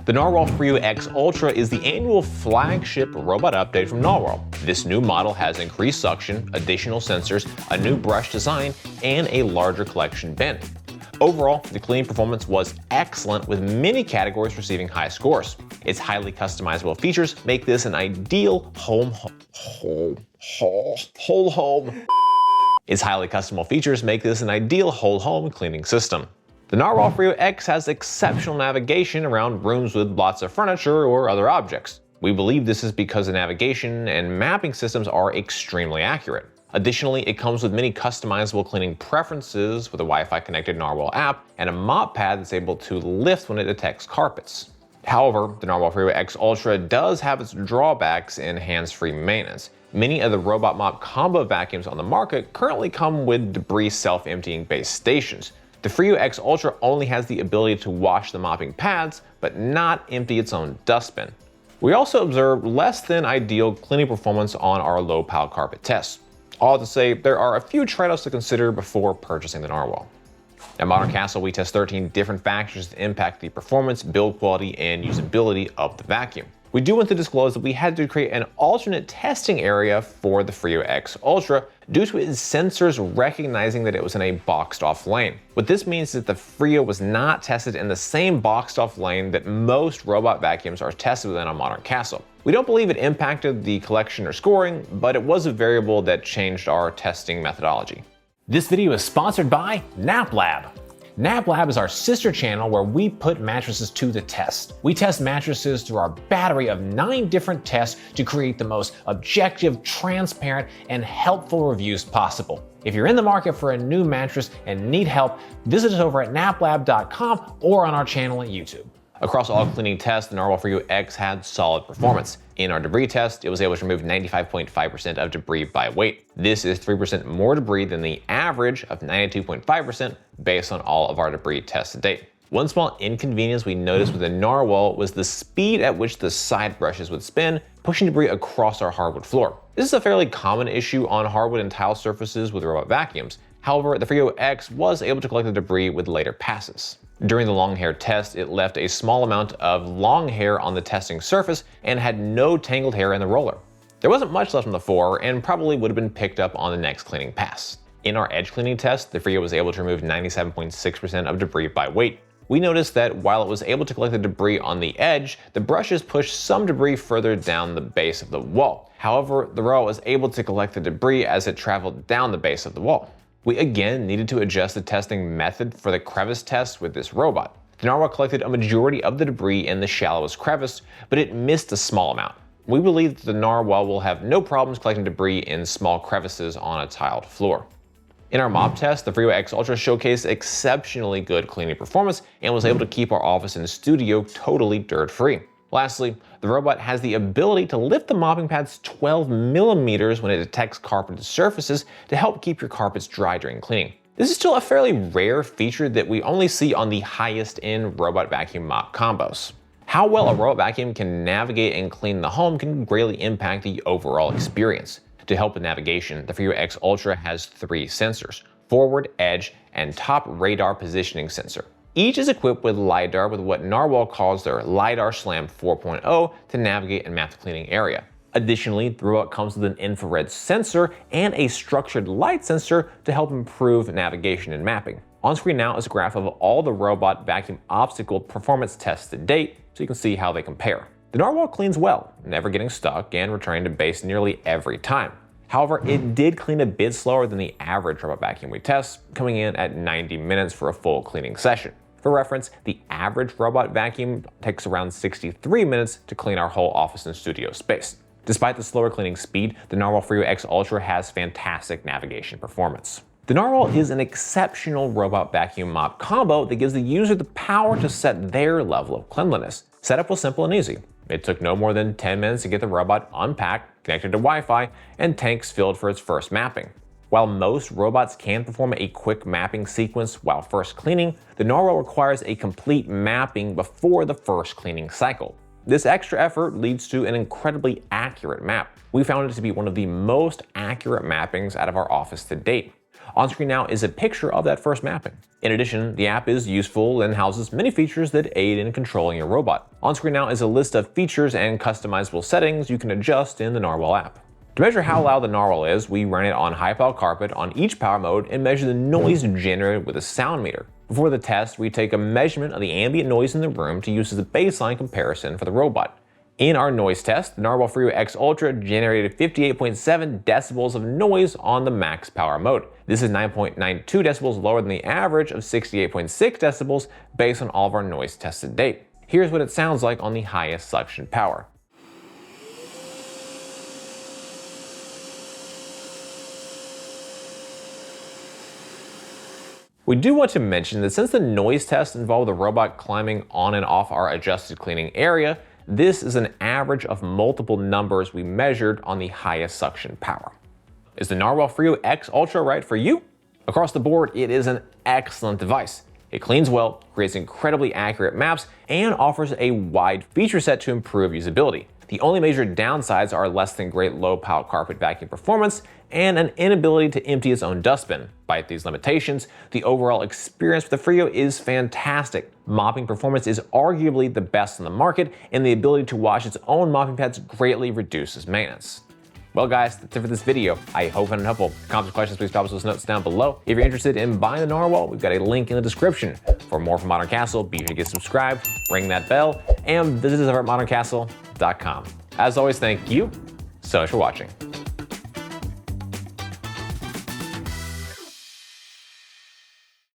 The Narwal Freo X Ultra is the annual flagship robot update from Narwal. This new model has increased suction, additional sensors, a new brush design, and a larger collection bin. Overall, the cleaning performance was excellent, with many categories receiving high scores. Its highly customizable features make this an ideal Its highly customizable features make this an ideal whole home cleaning system. The Narwal Freo X has exceptional navigation around rooms with lots of furniture or other objects. We believe this is because the navigation and mapping systems are extremely accurate. Additionally, it comes with many customizable cleaning preferences with a Wi-Fi connected Narwal app and a mop pad that's able to lift when it detects carpets. However, the Narwal Freo X Ultra does have its drawbacks in hands-free maintenance. Many of the robot mop combo vacuums on the market currently come with debris self-emptying base stations. The Freo X Ultra only has the ability to wash the mopping pads, but not empty its own dustbin. We also observed less than ideal cleaning performance on our low-pile carpet tests. All to say, there are a few trade-offs to consider before purchasing the Narwal. At Modern Castle, we test 13 different factors that impact the performance, build quality, and usability of the vacuum. We do want to disclose that we had to create an alternate testing area for the Freo X Ultra due to its sensors recognizing that it was in a boxed off lane. What this means is that the Freo was not tested in the same boxed off lane that most robot vacuums are tested within on Modern Castle. We don't believe it impacted the collection or scoring, but it was a variable that changed our testing methodology. This video is sponsored by Naplab. Naplab is our sister channel where we put mattresses to the test. We test mattresses through our battery of 9 different tests to create the most objective, transparent, and helpful reviews possible. If you're in the market for a new mattress and need help, visit us over at naplab.com or on our channel at YouTube. Across all cleaning tests, the Narwal Freo X had solid performance. In our debris test, it was able to remove 95.5% of debris by weight. This is 3% more debris than the average of 92.5% based on all of our debris tests to date. One small inconvenience we noticed with the Narwal was the speed at which the side brushes would spin, pushing debris across our hardwood floor. This is a fairly common issue on hardwood and tile surfaces with robot vacuums. However, the Freo X was able to collect the debris with later passes. During the long hair test, it left a small amount of long hair on the testing surface and had no tangled hair in the roller. There wasn't much left on the floor and probably would have been picked up on the next cleaning pass. In our edge cleaning test, the Freo was able to remove 97.6% of debris by weight. We noticed that while it was able to collect the debris on the edge, the brushes pushed some debris further down the base of the wall. However, the robot was able to collect the debris as it traveled down the base of the wall. We again needed to adjust the testing method for the crevice test with this robot. The Narwal collected a majority of the debris in the shallowest crevice, but it missed a small amount. We believe that the Narwal will have no problems collecting debris in small crevices on a tiled floor. In our mop test, the Freo X Ultra showcased exceptionally good cleaning performance and was able to keep our office and studio totally dirt-free. Lastly, the robot has the ability to lift the mopping pads 12 millimeters when it detects carpeted surfaces to help keep your carpets dry during cleaning. This is still a fairly rare feature that we only see on the highest end robot vacuum mop combos. How well a robot vacuum can navigate and clean the home can greatly impact the overall experience. To help with navigation, the Freo X Ultra has 3 sensors: forward, edge, and top radar positioning sensor. Each is equipped with LiDAR with what Narwal calls their LiDAR Slam 4.0 to navigate and map the cleaning area. Additionally, the robot comes with an infrared sensor and a structured light sensor to help improve navigation and mapping. On screen now is a graph of all the robot vacuum obstacle performance tests to date, so you can see how they compare. The Narwal cleans well, never getting stuck and returning to base nearly every time. However, it did clean a bit slower than the average robot vacuum we test, coming in at 90 minutes for a full cleaning session. For reference, the average robot vacuum takes around 63 minutes to clean our whole office and studio space. Despite the slower cleaning speed, the Narwal Freo X Ultra has fantastic navigation performance. The Narwal is an exceptional robot vacuum mop combo that gives the user the power to set their level of cleanliness. Setup was simple and easy. It took no more than 10 minutes to get the robot unpacked, connected to Wi-Fi, and tanks filled for its first mapping. While most robots can perform a quick mapping sequence while first cleaning, the Narwal requires a complete mapping before the first cleaning cycle. This extra effort leads to an incredibly accurate map. We found it to be one of the most accurate mappings out of our office to date. On screen now is a picture of that first mapping. In addition, the app is useful and houses many features that aid in controlling your robot. On screen now is a list of features and customizable settings you can adjust in the Narwal app. To measure how loud the Narwal is, we run it on high power carpet on each power mode and measure the noise generated with a sound meter. Before the test, we take a measurement of the ambient noise in the room to use as a baseline comparison for the robot. In our noise test, the Narwal Freo X Ultra generated 58.7 decibels of noise on the max power mode. This is 9.92 decibels lower than the average of 68.6 decibels based on all of our noise tests to date. Here's what it sounds like on the highest suction power. We do want to mention that since the noise test involved the robot climbing on and off our adjusted cleaning area, this is an average of multiple numbers we measured on the highest suction power. Is the Narwal Freo X Ultra right for you? Across the board, it is an excellent device. It cleans well, creates incredibly accurate maps, and offers a wide feature set to improve usability. The only major downsides are less than great low power carpet vacuum performance and an inability to empty its own dustbin. Despite these limitations, the overall experience with the Freo is fantastic. Mopping performance is arguably the best on the market, and the ability to wash its own mopping pads greatly reduces maintenance. Well guys, that's it for this video. I hope it was helpful. Comments or questions, please drop us those notes down below. If you're interested in buying the Narwal, we've got a link in the description. For more from Modern Castle, be sure to get subscribed, ring that bell, and visit us over at moderncastle.com. As always, thank you so much for watching.